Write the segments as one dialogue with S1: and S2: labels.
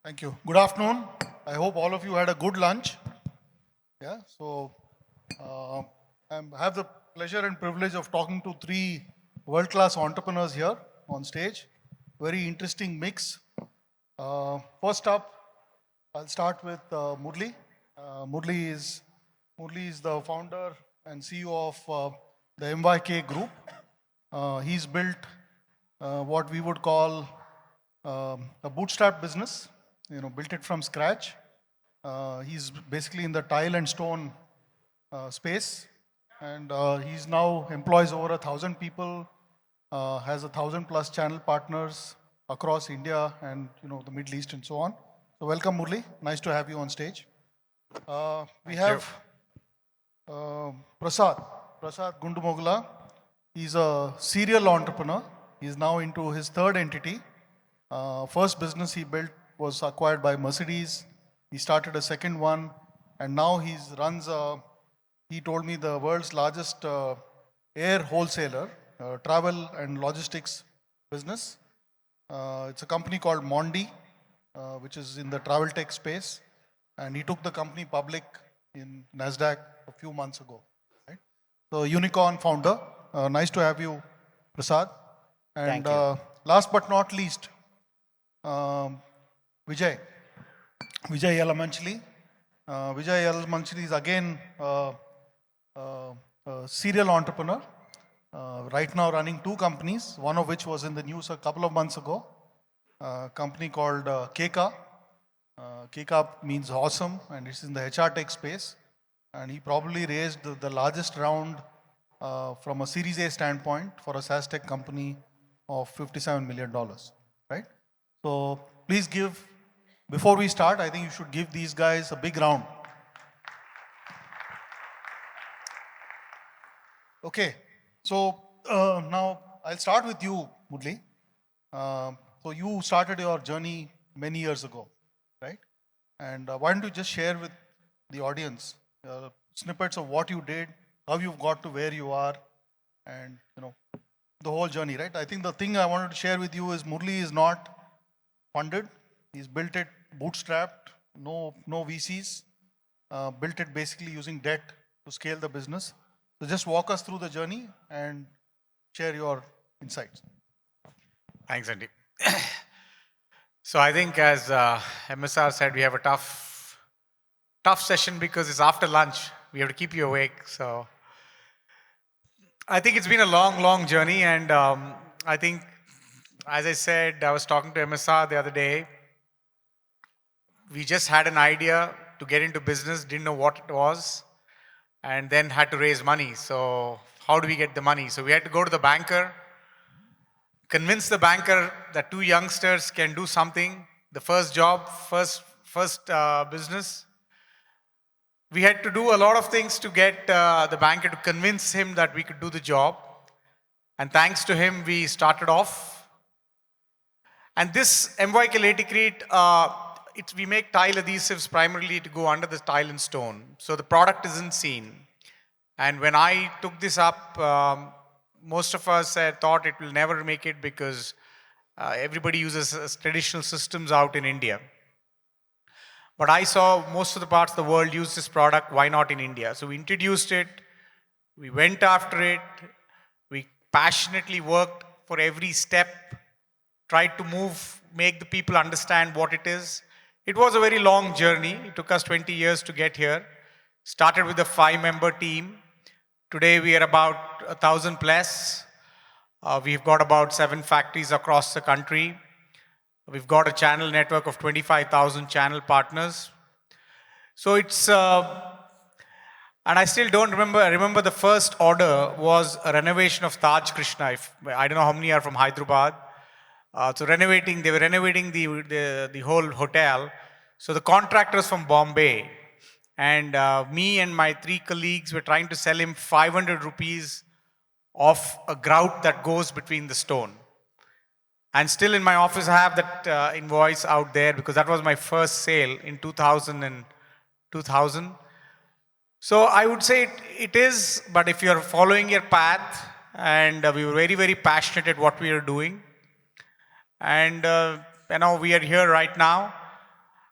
S1: Thank you. Good afternoon. I hope all of you had a good lunch. Yeah. So uh, I have the pleasure and privilege of talking to three world-class entrepreneurs here on stage. Very interesting mix. First up, I'll start with Murli. Murli is the founder and CEO of the MYK Group. He's built what we would call a bootstrap business. Built it from scratch. He's basically in the tile and stone space, and he's now employs over 1,000 people, has 1,000+ channel partners across India and the Middle East and so on. So welcome, Murli. Nice to have you on stage. We have Prasad Gundumogula. He's a serial entrepreneur. He's now into his third entity. First business he built was acquired by Mercedes. He started a second one, and now he told me, the world's largest air wholesaler, travel and logistics business. It's a company called Mondi, which is in the travel tech space, and he took the company public in NASDAQ a few months ago. Right? So unicorn founder. Nice to have you, Prasad. And
S2: Thank you.
S1: Last but not least, Vijay Yalamanchili. Vijay Yalamanchili is again a serial entrepreneur, right now running two companies, one of which was in the news a couple of months ago, a company called Keka. Keka means awesome, and it's in the HR tech space. And he probably raised the largest round from a Series A standpoint for a SaaS tech company of $57 million, right? So please before we start, I think you should give these guys a big round. Okay, so now I'll start with you, Murli. So you started your journey many years ago, right? And why don't you just share with the audience snippets of what you did, how you've got to where you are, and the whole journey, right? I think the thing I wanted to share with you is Murli is not funded. He's built it bootstrapped, no VCs, built it basically using debt to scale the business. So just walk us through the journey and share your insights.
S2: Thanks, Andy. So I think as MSR said, we have a tough session because it's after lunch. We have to keep you awake. So I think it's been a long journey. And I think, as I said, I was talking to MSR the other day. We just had an idea to get into business, didn't know what it was, and then had to raise money. So how do we get the money? So we had to go to the banker, convince the banker that two youngsters can do something, the first job, first business. We had to do a lot of things to get the banker to convince him that we could do the job. And thanks to him, we started off. And this MYK Laticrete, we make tile adhesives primarily to go under the tile and stone. So the product isn't seen. And when I took this up, most of us thought it will never make it because everybody uses traditional systems out in India. But I saw most of the parts of the world use this product, why not in India? So we introduced it, we went after it, we passionately worked for every step, tried to make the people understand what it is. It was a very long journey. It took us 20 years to get here. Started with a 5-member team. Today we are about 1,000+. We've got about 7 factories across the country. We've got a channel network of 25,000 channel partners. So it's, and I still don't remember. I remember the first order was a renovation of Taj Krishna. I don't know how many are from Hyderabad. So they were renovating the whole hotel. So the contractors from Bombay, and me and my 3 colleagues were trying to sell him 500 rupees of a grout that goes between the stone. And still in my office, I have that invoice out there because that was my first sale in 2000. So I would say it is, but if you're following your path, and we were very passionate at what we are doing. And we are here right now.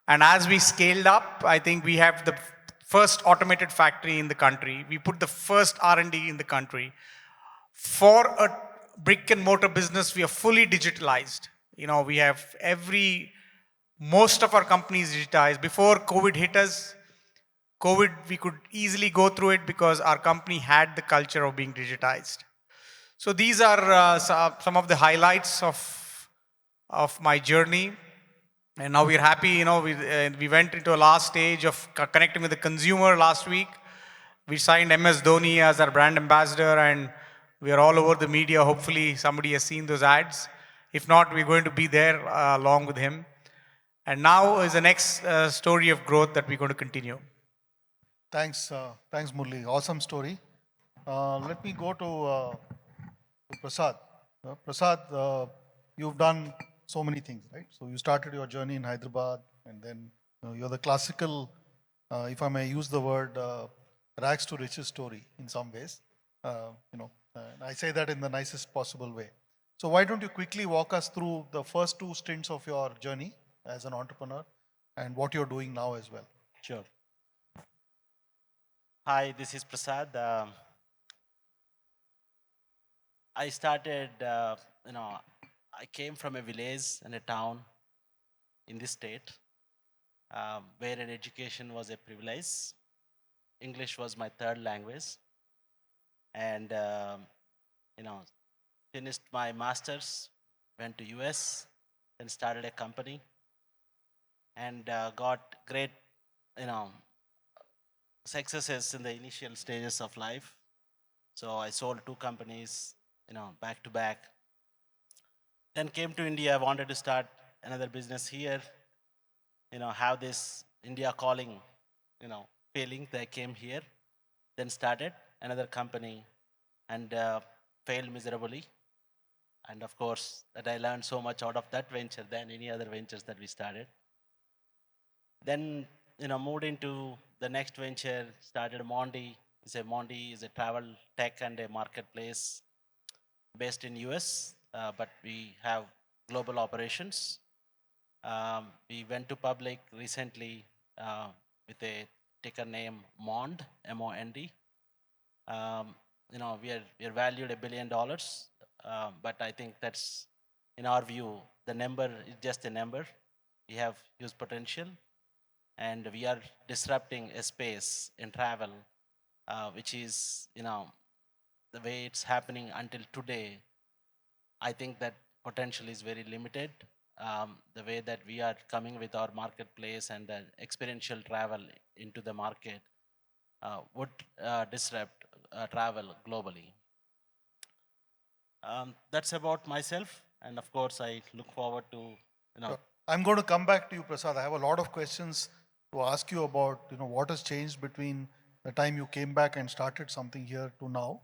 S2: And as we scaled up, I think we have the first automated factory in the country. We put the first R&D in the country. For a brick and mortar business, we are fully digitalized. We have most of our companies digitized. Before COVID hit us, we could easily go through it because our company had the culture of being digitized. So these are some of the highlights of my journey. And now we're happy, we went into a last stage of connecting with the consumer last week. We signed MS Dhoni as our brand ambassador, and we are all over the media. Hopefully somebody has seen those ads. If not, we're going to be there along with him. And now is the next story of growth that we're going to continue.
S1: Thanks, Murli. Awesome story. Let me go to Prasad. Prasad, you've done so many things, right? So you started your journey in Hyderabad, and then you're the classical, if I may use the word, rags to riches story in some ways. And I say that in the nicest possible way. So why don't you quickly walk us through the first two stints of your journey as an entrepreneur and what you're doing now as well?
S3: Sure. Hi, this is Prasad. I started, I came from a village and a town in this state where an education was a privilege. English was my third language. And, finished my master's, went to US, then started a company and got great, successes in the initial stages of life. So I sold two companies, back to back. Then came to India, wanted to start another business here, have this India calling, feeling. I came here, then started another company and failed miserably. And of course, that I learned so much out of that venture than any other ventures that we started. Then, moved into the next venture, started Mondi. Mondi is a travel tech and a marketplace based in US, but we have global operations. We went to public recently with a ticker name MOND, M-O-N-D. We are valued $1 billion, but I think that's, in our view, the number is just a number. We have huge potential, and we are disrupting a space in travel, which is, the way it's happening until today. I think that potential is very limited. The way that we are coming with our marketplace and the experiential travel into the market would disrupt travel globally. That's about myself, and of course, I look forward to,
S1: I'm going to come back to you, Prasad. I have a lot of questions to ask you about, what has changed between the time you came back and started something here to now.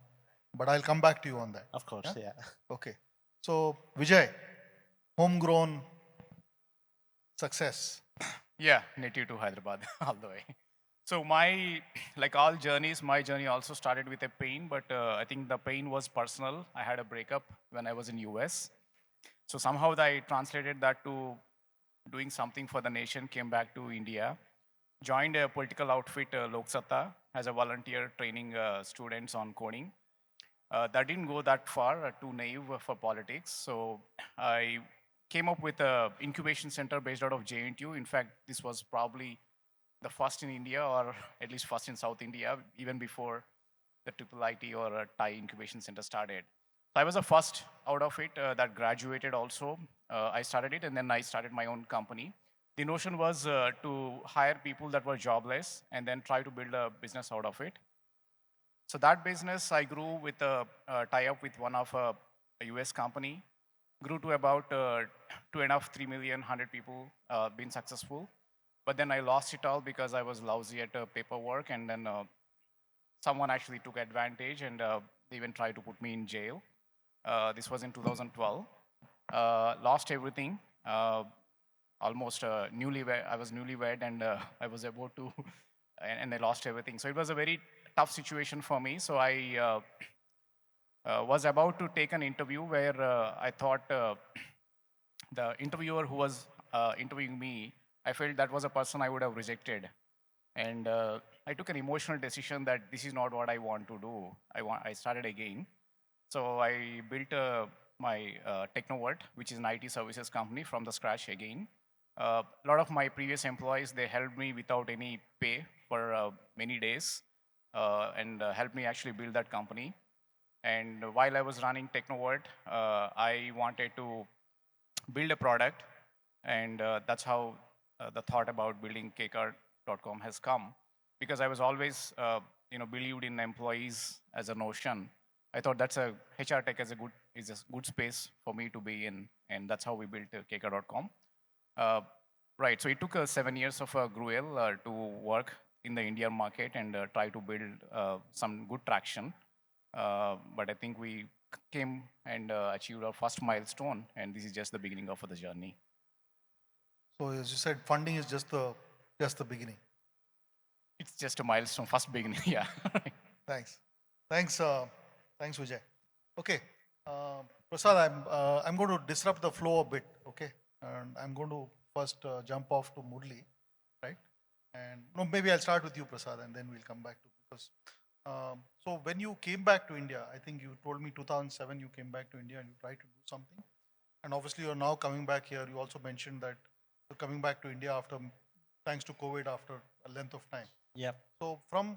S1: But I'll come back to you on that.
S3: Of course, yeah.
S1: Okay. So, Vijay, homegrown success.
S4: Yeah, native to Hyderabad all the way. So like all journeys, my journey also started with a pain, but I think the pain was personal. I had a breakup when I was in US. So somehow I translated that to doing something for the nation, came back to India, joined a political outfit, Lok Satta, as a volunteer training students on coding. That didn't go that far, too naive for politics. So I came up with an incubation center based out of JNTU. In fact, this was probably the first in India, or at least first in South India, even before the triple IT or a Thai incubation center started. So I was the first out of it that graduated also. I started it, and then I started my own company. The notion was to hire people that were jobless and then try to build a business out of it. So that business I grew with a tie-up with one of a US company, grew to about 2.5, 3 million, 100 people, been successful. But then I lost it all because I was lousy at paperwork, and then someone actually took advantage, and they even tried to put me in jail. This was in 2012. Lost everything. Almost newlywed. I was newlywed, and I was about to, and I lost everything. So it was a very tough situation for me. So I was about to take an interview where I thought the interviewer who was interviewing me I felt that was a person I would have rejected. And I took an emotional decision that this is not what I want to do. I started again. So I built my Technovert, which is an IT services company, from the scratch again. A lot of my previous employees, they helped me without any pay for many days and helped me actually build that company. And while I was running Technovert, I wanted to build a product, and that's how the thought about building kcard.com has come, because I was always believed in employees as a notion. I thought that's a HR tech is a good space for me to be in, and that's how we built kcard.com. Right, so it took 7 years of Gruel to work in the Indian market and try to build some good traction. But I think we came and achieved our first milestone, and this is just the beginning of the journey.
S1: So as you said, funding is just the beginning.
S4: It's just a milestone, first beginning, yeah.
S1: Thanks. Thanks, Vijay. Okay, Prasad, I'm going to disrupt the flow a bit, okay? And I'm going to first jump off to Murli, right? And no, maybe I'll start with you, Prasad, and then we'll come back to, because so when you came back to India, I think you told me 2007 you came back to India and you tried to do something. And obviously you're now coming back here. You also mentioned that you're coming back to India after, thanks to COVID, after a length of time.
S3: Yep.
S1: So one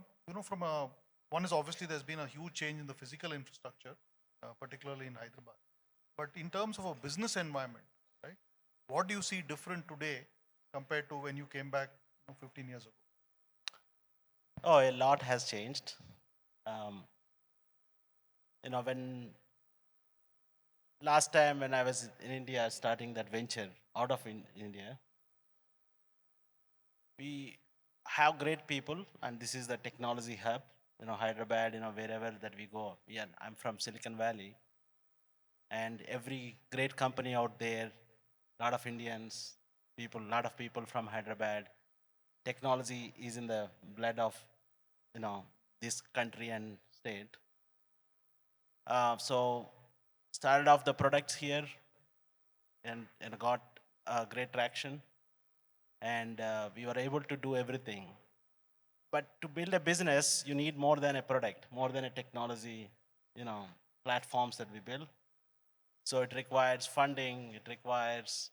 S1: is obviously there's been a huge change in the physical infrastructure, particularly in Hyderabad. But in terms of a business environment, right, what do you see different today compared to when you came back 15 years ago?
S3: Oh, a lot has changed. When last time when I was in India starting that venture out of India, we have great people, and this is the technology hub. Hyderabad, wherever that we go. Yeah, I'm from Silicon Valley, and every great company out there, lot of Indians, lot of people from Hyderabad. Technology is in the blood of, this country and state. So started off the products here and got great traction, and we were able to do everything. But to build a business, you need more than a product, more than a technology, platforms that we build. So it requires funding, it requires,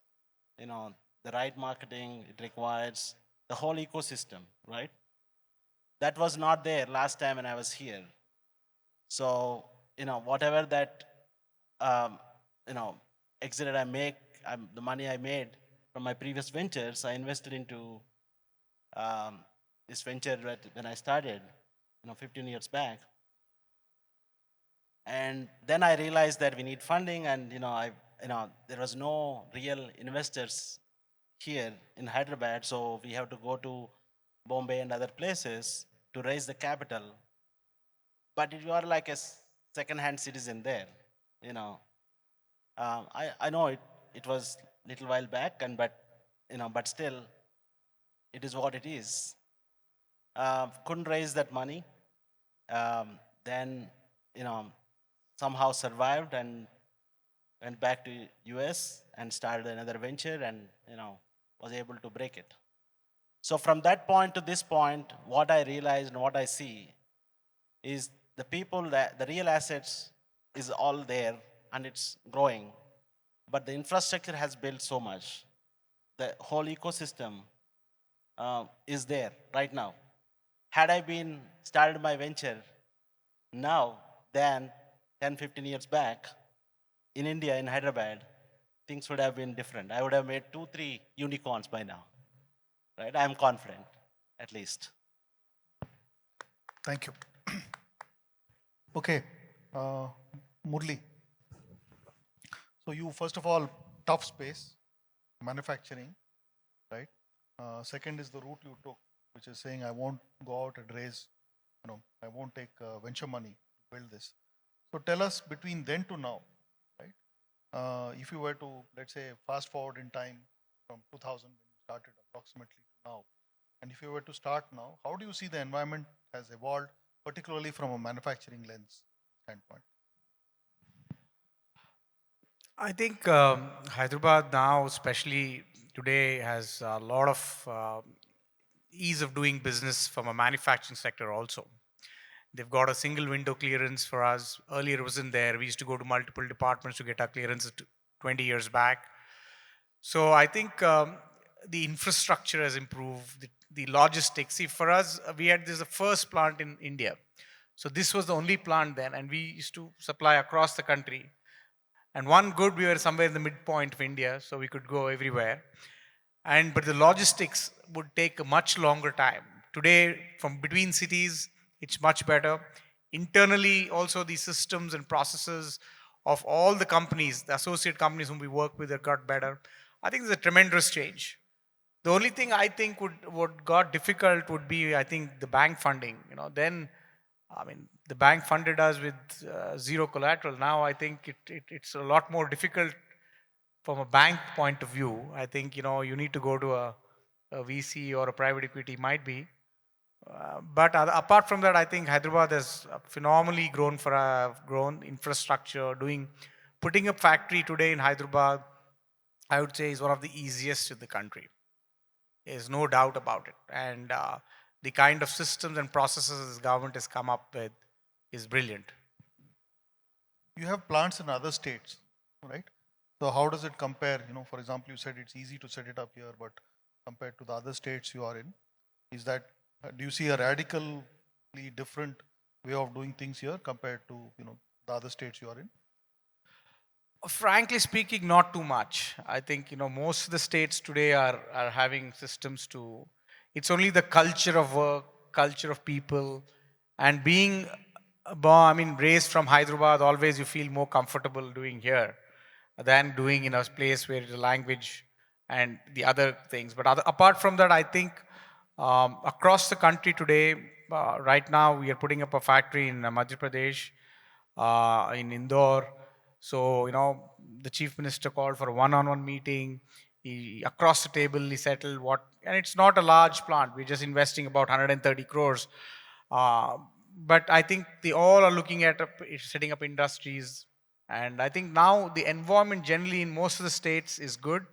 S3: the right marketing, it requires the whole ecosystem, right? That was not there last time when I was here. So, whatever that, um, exit I make, the money I made from my previous ventures, I invested into this venture when I started, 15 years back. And then I realized that we need funding, and there was no real investors here in Hyderabad, so we have to go to Bombay and other places to raise the capital. But you are like a second-hand citizen there, I know it was little while back, but still, it is what it is. Couldn't raise that money. Then, somehow survived and went back to US and started another venture, and was able to break it. So from that point to this point, what I realized and what I see is the people, that the real assets is all there and it's growing, but the infrastructure has built so much. The whole ecosystem is there right now. Had I been started my venture now than 10, 15 years back in India, in Hyderabad, things would have been different. I would have made 2, 3 unicorns by now, right? I'm confident, at least.
S1: Thank you. Okay, Murli. So you, first of all, tough space, manufacturing, right? Second is the route you took, which is saying, I won't go out and raise, I won't take venture money to build this. So tell us between then to now, right? If you were to, let's say, fast forward in time from 2000 when you started approximately to now, and if you were to start now, how do you see the environment has evolved, particularly from a manufacturing lens standpoint?
S2: I think Hyderabad now, especially today has a lot of ease of doing business from a manufacturing sector also. They've got a single window clearance for us. Earlier it wasn't there. We used to go to multiple departments to get our clearances 20 years back. So I think the infrastructure has improved, the logistics. See, for us, we had this the first plant in India. So this was the only plant then, and we used to supply across the country. And one good, we were somewhere in the midpoint of India, so we could go everywhere. And but the logistics would take a much longer time. Today, from between cities, it's much better. Internally, also the systems and processes of all the companies, the associate companies whom we work with, have got better. I think there's a tremendous change. The only thing I think would got difficult would be, I think, the bank funding. Then, I mean, the bank funded us with zero collateral. Now I think it's a lot more difficult from a bank point of view. I think you need to go to a VC or a private equity, might be. But apart from that, I think Hyderabad has phenomenally grown infrastructure, putting up factory today in Hyderabad. I would say is one of the easiest in the country. There's no doubt about it. And the kind of systems and processes this government has come up with is brilliant.
S1: You have plants in other states, right? So how does it compare? For example, you said it's easy to set it up here, but compared to the other states you are in, do you see a radically different way of doing things here compared to, the other states you are in?
S2: Frankly speaking, not too much. I think most of the states today are having systems to. It's only the culture of work, culture of people, and being raised from Hyderabad. Always you feel more comfortable doing here than doing in a place where the language and the other things. But apart from that, I think across the country today, right now we are putting up a factory in Madhya Pradesh, in Indore. So, the chief minister called for a one-on-one meeting. Across the table, he settled and it's not a large plant. We're just investing about 130 crores. But I think they all are looking at setting up industries. And I think now the environment generally in most of the states is good.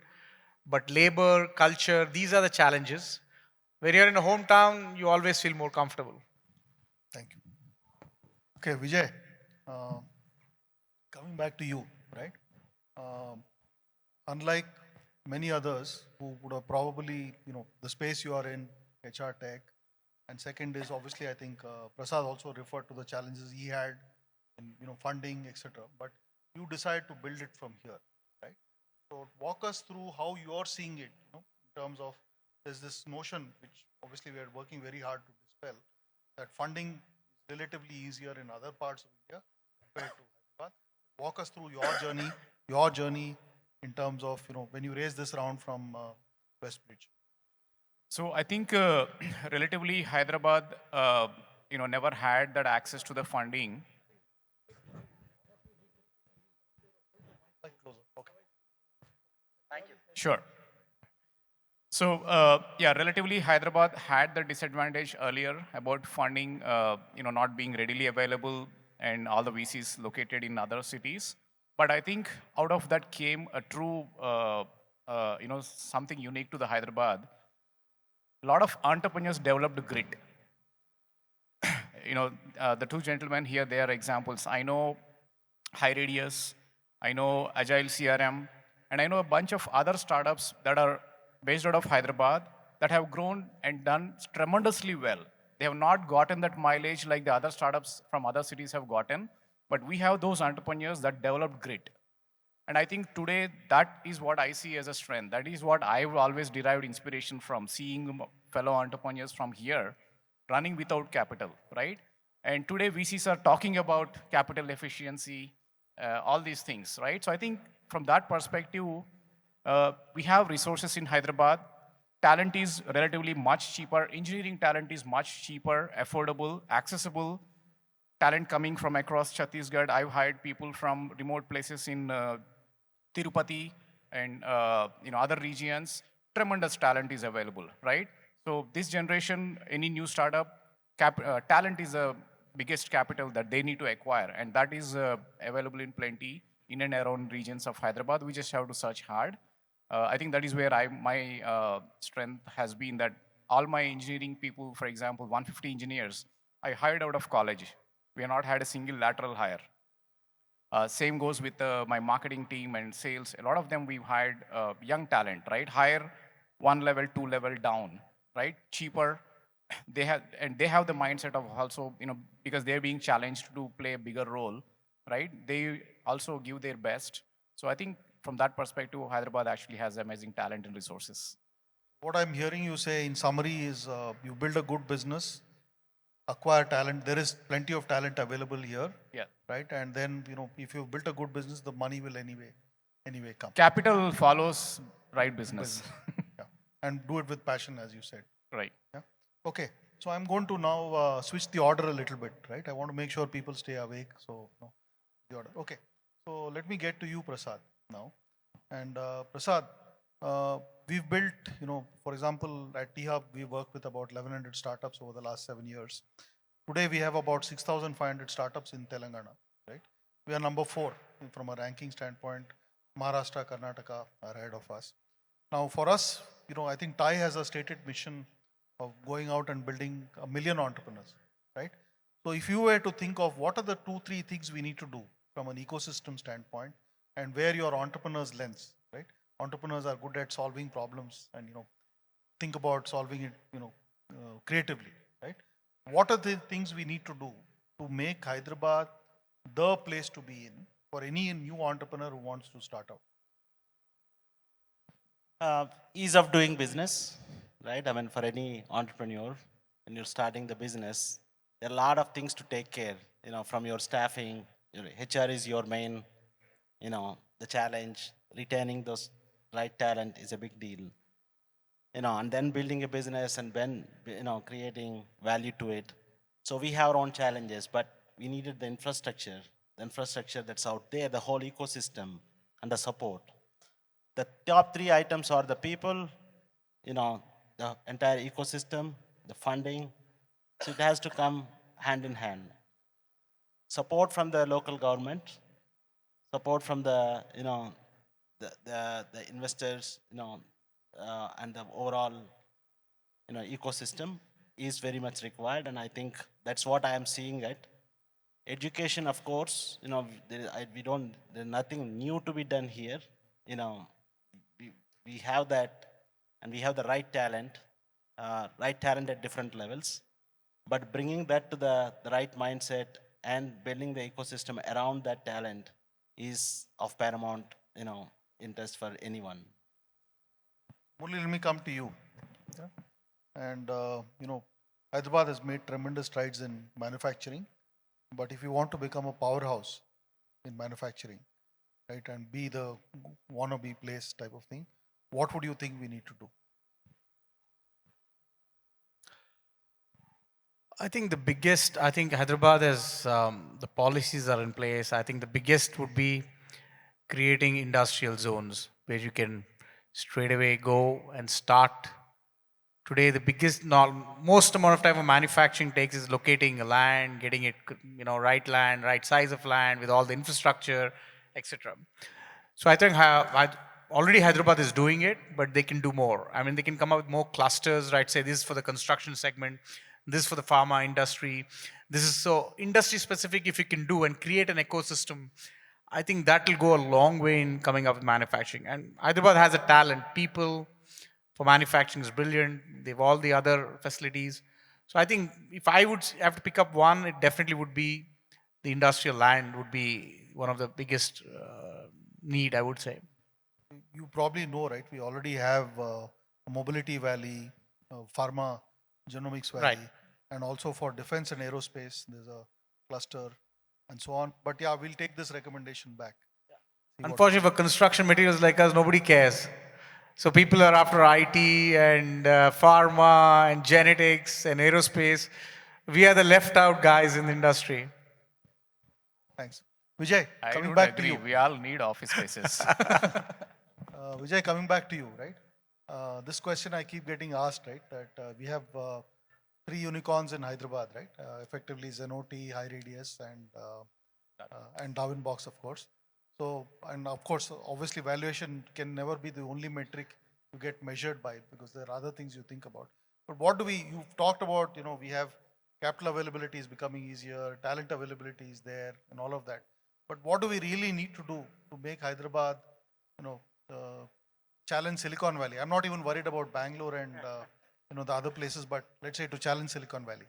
S2: But labor, culture, these are the challenges. When you're in a hometown, you always feel more comfortable.
S1: Thank you. Okay, Vijay, coming back to you, right? Unlike many others who would have probably, the space you are in, HR tech, and second is obviously, I think Prasad also referred to the challenges he had in, funding, etc. But you decide to build it from here, right? So walk us through how you are seeing it, in terms of there's this notion, which obviously we are working very hard to dispel, that funding is relatively easier in other parts of India compared to Hyderabad. Walk us through your journey in terms of, when you raise this round from Westbridge.
S4: So I think relatively Hyderabad, never had that access to the funding.
S1: Okay.
S4: Thank you. Sure. So relatively Hyderabad had the disadvantage earlier about funding, not being readily available and all the VCs located in other cities. But I think out of that came a true, something unique to the Hyderabad. A lot of entrepreneurs developed grit. The two gentlemen here, they are examples. I know High Radius, I know Agile CRM, and I know a bunch of other startups that are based out of Hyderabad that have grown and done tremendously well. They have not gotten that mileage like the other startups from other cities have gotten, but we have those entrepreneurs that developed grit. And I think today that is what I see as a strength. That is what I've always derived inspiration from, seeing fellow entrepreneurs from here running without capital, right? And today VCs are talking about capital efficiency, all these things, right? So I think from that perspective, we have resources in Hyderabad. Talent is relatively much cheaper. Engineering talent is much cheaper, affordable, accessible. Talent coming from across Chhattisgarh. I've hired people from remote places in Tirupati and other regions. Tremendous talent is available, right? So this generation, any new startup, talent is the biggest capital that they need to acquire, and that is available in plenty in and around regions of Hyderabad. We just have to search hard. I think that is where my strength has been that all my engineering people, for example, 150 engineers, I hired out of college. We have not had a single lateral hire. Same goes with my marketing team and sales. A lot of them we've hired young talent, right? Hire one level, two level down, right? Cheaper. They have the mindset of also, because they're being challenged to play a bigger role, right? They also give their best. So I think from that perspective, Hyderabad actually has amazing talent and resources.
S1: What I'm hearing you say in summary is you build a good business, acquire talent. There is plenty of talent available here,
S4: Yeah.
S1: right? And then, if you've built a good business, the money will anyway come.
S4: Capital follows right business.
S1: Yeah. And do it with passion, as you said.
S4: Right.
S1: Yeah. Okay. So I'm going to now switch the order a little bit, right? I want to make sure people stay awake. So, the order. Okay. So let me get to you, Prasad, now. And Prasad, we've built, for example, at T-Hub, we worked with about 1,100 startups over the last 7 years. Today, we have about 6,500 startups in Telangana, right? We are number 4 from a ranking standpoint. Maharashtra, Karnataka are ahead of us. Now, for us, I think TIE has a stated mission of going out and building 1 million entrepreneurs, right? So if you were to think of what are the 2-3 things we need to do from an ecosystem standpoint and where your entrepreneurs lens, right? Entrepreneurs are good at solving problems and, think about solving it, creatively, right? What are the things we need to do to make Hyderabad the place to be in for any new entrepreneur who wants to start out?
S3: Ease of doing business, right? I mean, for any entrepreneur, when you're starting the business, there are a lot of things to take care, from your staffing. Your HR is your main, the challenge. Retaining those right talent is a big deal, and then building a business and then, creating value to it. So we have our own challenges, but we needed the infrastructure that's out there, the whole ecosystem and the support. The top 3 items are the people, the entire ecosystem, the funding. So it has to come hand in hand. Support from the local government, support from the, the investors, and the overall, ecosystem is very much required. And I think that's what I am seeing at education. Of course, there's nothing new to be done here. We have that, and we have the right talent at different levels. But bringing that to the right mindset and building the ecosystem around that talent is of paramount, interest for anyone.
S1: Murli, let me come to you. Yeah? And, Hyderabad has made tremendous strides in manufacturing. But if you want to become a powerhouse in manufacturing, right, and be the wannabe place type of thing, what would you think we need to do?
S2: I think Hyderabad has, the policies are in place. I think the biggest would be creating industrial zones where you can straight away go and start. Today, the most amount of time of manufacturing takes is locating a land, getting it, right land, right size of land with all the infrastructure, etc. So I think already Hyderabad is doing it, but they can do more. I mean, they can come up with more clusters, right? Say this is for the construction segment, this is for the pharma industry. This is so industry specific. If you can do and create an ecosystem, I think that will go a long way in coming up with manufacturing. And Hyderabad has a talent. People for manufacturing is brilliant. They have all the other facilities. So I think if I would have to pick up one, it definitely would be the industrial land would be one of the biggest need, I would say.
S1: You probably know, right? We already have a Mobility Valley, Pharma, Genomics Valley,
S2: Right.
S1: and also for defense and aerospace, there's a cluster and so on. But yeah, we'll take this recommendation back. See what-
S2: Unfortunately, for construction materials like us, nobody cares. So people are after IT and pharma and genetics and aerospace. We are the left out guys in the industry.
S1: Thanks. Vijay,
S4: I
S1: coming
S4: don't
S1: back
S4: agree.
S1: to you.
S4: We all need office spaces.
S1: Vijay, coming back to you, right? This question I keep getting asked, right? That we have 3 unicorns in Hyderabad, right? Effectively Zenoti, High Radius, and Darwin Box, of course. So, and of course, obviously valuation can never be the only metric you get measured by because there are other things you think about. But what do we, you've talked about, we have capital availability is becoming easier, talent availability is there and all of that. But what do we really need to do to make Hyderabad, challenge Silicon Valley? I'm not even worried about Bangalore and, the other places, but let's say to challenge Silicon Valley.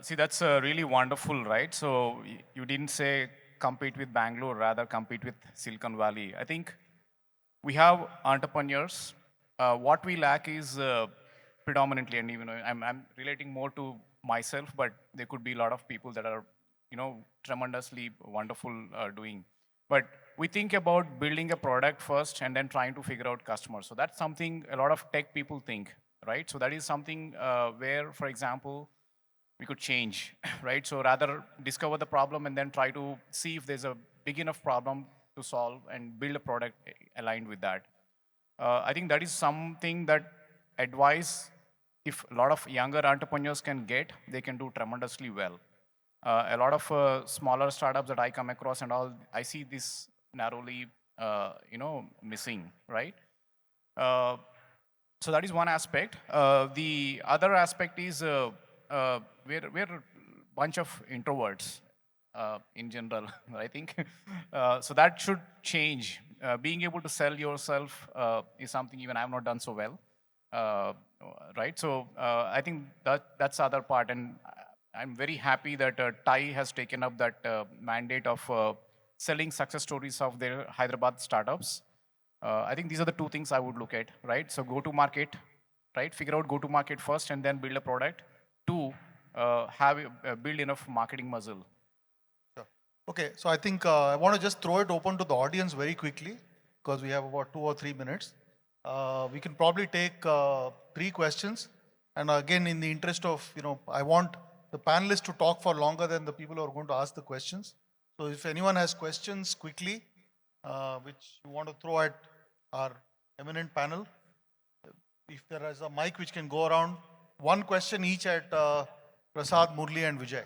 S4: See, that's really wonderful, right? So you didn't say compete with Bangalore, rather compete with Silicon Valley. I think we have entrepreneurs. What we lack is predominantly, and even I'm relating more to myself, but there could be a lot of people that are, tremendously wonderful doing. But we think about building a product first and then trying to figure out customers. So that's something a lot of tech people think, right? So that is something where, for example, we could change, right? So rather discover the problem and then try to see if there's a big enough problem to solve and build a product aligned with that. I think that is something that advice, if a lot of younger entrepreneurs can get, they can do tremendously well. A lot of smaller startups that I come across and all, I see this narrowly, missing, right? So that is one aspect. The other aspect is we're a bunch of introverts in general, I think. So that should change. Being able to sell yourself is something even I've not done so well, right? So I think that's the other part. And I'm very happy that TAI has taken up that mandate of selling success stories of their Hyderabad startups. I think these are the two things I would look at, right? So go to market, right? Figure out go to market first and then build a product. Two, build enough marketing muscle.
S1: Sure. Okay, so I think I want to just throw it open to the audience very quickly because we have about 2 or 3 minutes. We can probably take 3 questions. And again, in the interest of, I want the panelists to talk for longer than the people who are going to ask the questions. So if anyone has questions quickly, which you want to throw at our eminent panel, if there is a mic which can go around, 1 question each at Prasad, Murli and Vijay.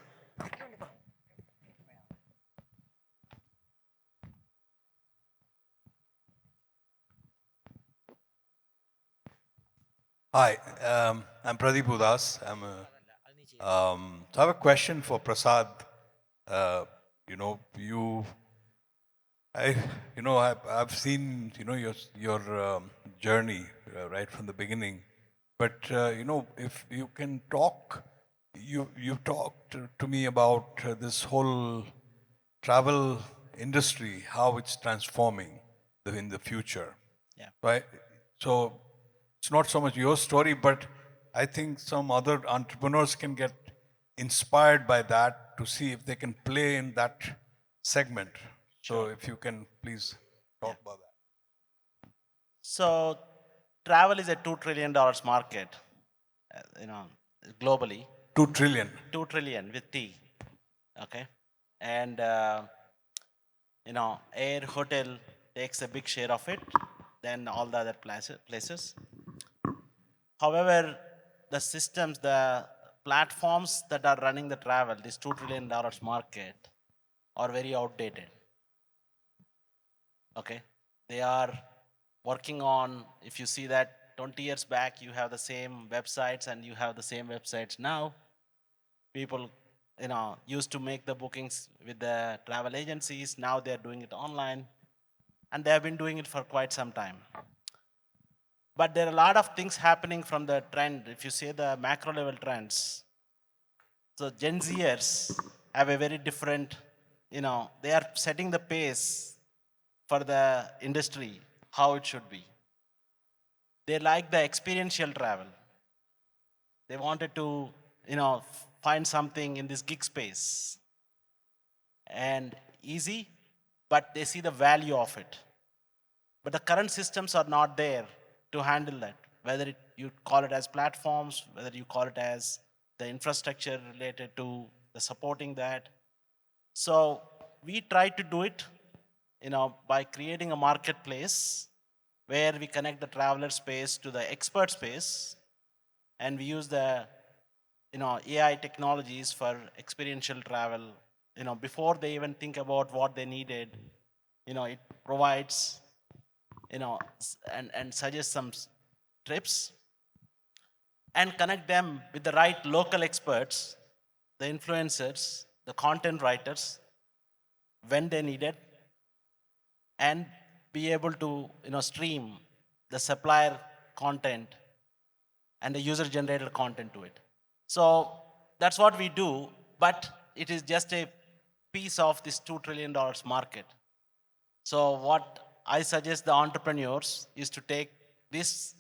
S5: Hi, I'm Pradeep Udas. So I have a question for Prasad. I've seen, your journey right from the beginning. But, if you can talk, you talked to me about this whole travel industry, how it's transforming in the future.
S3: Yeah.
S5: Right? So it's not so much your story, but I think some other entrepreneurs can get inspired by that to see if they can play in that segment. So if you can please talk about that.
S3: So travel is a $2 trillion market, globally.
S5: 2 trillion.
S3: 2 trillion with T. Okay. And, air, hotel takes a big share of it, then all the other places. However, the systems, the platforms that are running the travel, this $2 trillion market, are very outdated. Okay. They are working on, if you see that 20 years back, you have the same websites and you have the same websites now. People, used to make the bookings with the travel agencies. Now they're doing it online and they have been doing it for quite some time. But there are a lot of things happening from the trend. If you see the macro level trends, so Gen Zers have a very different, they are setting the pace for the industry, how it should be. They like the experiential travel. They wanted to, find something in this gig space and easy, but they see the value of it. But the current systems are not there to handle that, whether you call it as platforms, whether you call it as the infrastructure related to the supporting that. So we try to do it, by creating a marketplace where we connect the traveler space to the expert space, and we use the AI technologies for experiential travel, before they even think about what they needed. It provides, and suggests some trips, and connect them with the right local experts, the influencers, the content writers when they need it, and be able to stream the supplier content and the user generated content to it. So that's what we do, but it is just a piece of this $2 trillion market. So what I suggest the entrepreneurs is to take this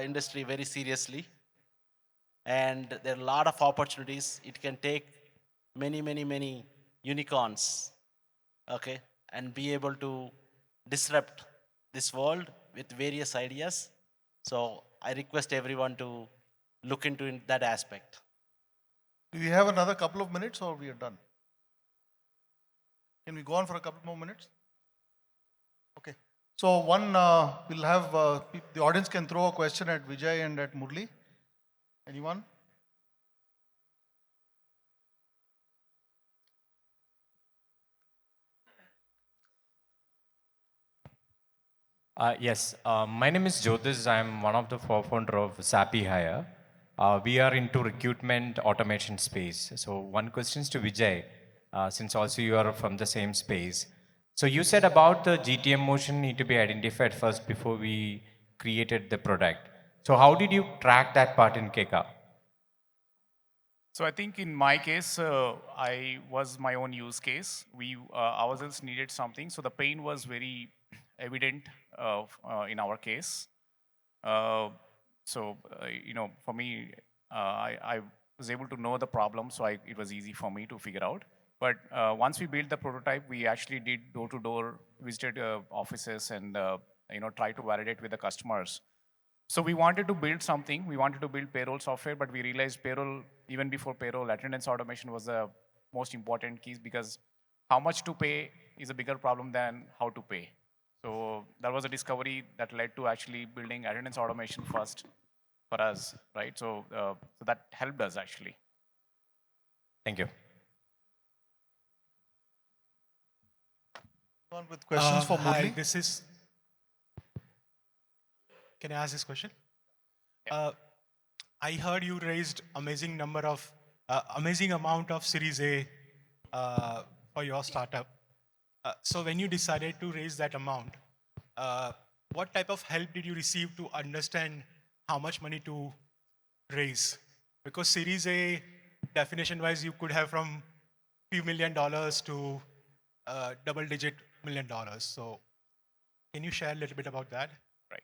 S3: industry very seriously, and there are a lot of opportunities. It can take many unicorns, okay, and be able to disrupt this world with various ideas. So I request everyone to look into that aspect.
S1: Do we have another couple of minutes or we are done? Can we go on for a couple more minutes? Okay. So we'll have, the audience can throw a question at Vijay and at Murli. Anyone?
S6: Yes, my name is Jyotish. I'm one of the co-founder of Sappy Hire. We are into recruitment automation space. So one question is to Vijay, since also you are from the same space. So you said about the GTM motion need to be identified first before we created the product. So how did you track that part in Keka?
S4: So I think in my case, I was my own use case. We ourselves needed something, so the pain was very evident in our case. For me, I was able to know the problem, so it was easy for me to figure out. But once we built the prototype, we actually did door-to-door, visited offices, and try to validate with the customers. So we wanted to build something. We wanted to build payroll software, but we realized payroll, even before payroll, attendance automation was the most important keys, because how much to pay is a bigger problem than how to pay. So that was a discovery that led to actually building attendance automation first for us, right? So that helped us actually.
S6: Thank you.
S1: On with questions for
S7: Hi,
S1: Murli.
S7: Can I ask this question? I heard you raised amazing amount of Series A for your startup. So when you decided to raise that amount, what type of help did you receive to understand how much money to raise? Because Series A, definition-wise, you could have from few $1 million to double-digit $1 million. So can you share a little bit about that?
S4: Right.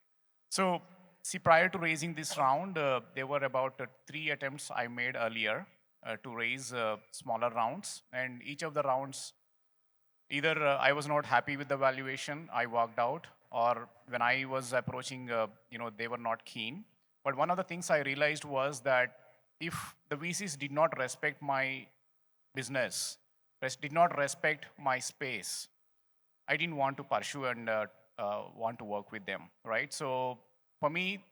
S4: So see, prior to raising this round, there were about 3 attempts I made earlier to raise smaller rounds, and each of the rounds, either I was not happy with the valuation, I walked out, or when I was approaching, they were not keen. But one of the things I realized was that if the VCs did not respect my business, did not respect my space, I didn't want to pursue and want to work with them, right? So for me,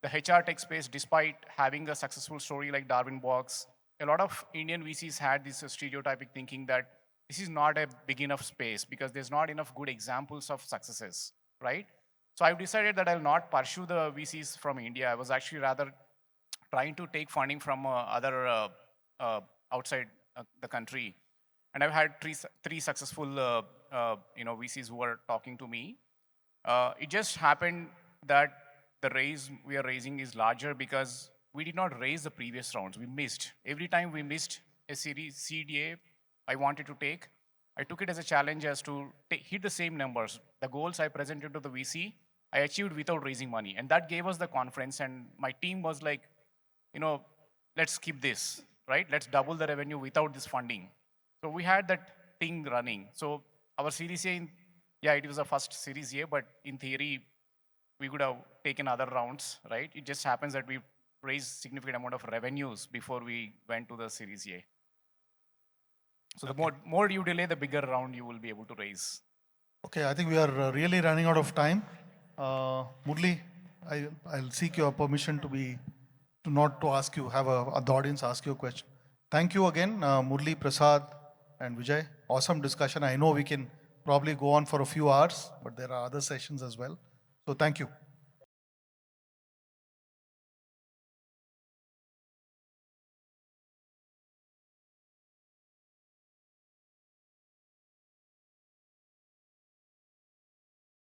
S4: the HR tech space, despite having a successful story like Darwin Box, a lot of Indian VCs had this stereotypic thinking that this is not a big enough space because there's not enough good examples of successes, right? So I've decided that I'll not pursue the VCs from India. I was actually rather trying to take funding from other outside the country. And I've had three successful VCs who were talking to me. It just happened that the raise we are raising is larger because we did not raise the previous rounds. We missed. Every time we missed a series CDA I wanted to take, I took it as a challenge as to hit the same numbers. The goals I presented to the VC, I achieved without raising money. And that gave us the confidence. And my team was like, let's keep this, right? Let's double the revenue without this funding. So we had that thing running. So our Series A, it was the first Series A, but in theory, we could have taken other rounds, right? It just happens that we raised significant amount of revenues before we went to the Series A. So the more you delay, the bigger round you will be able to raise.
S1: Okay, I think we are really running out of time. Murli, I'll seek your permission not to ask you, have the audience ask you a question. Thank you again, Murli, Prasad, and Vijay. Awesome discussion. I know we can probably go on for a few hours, but there are other sessions as well. So thank you.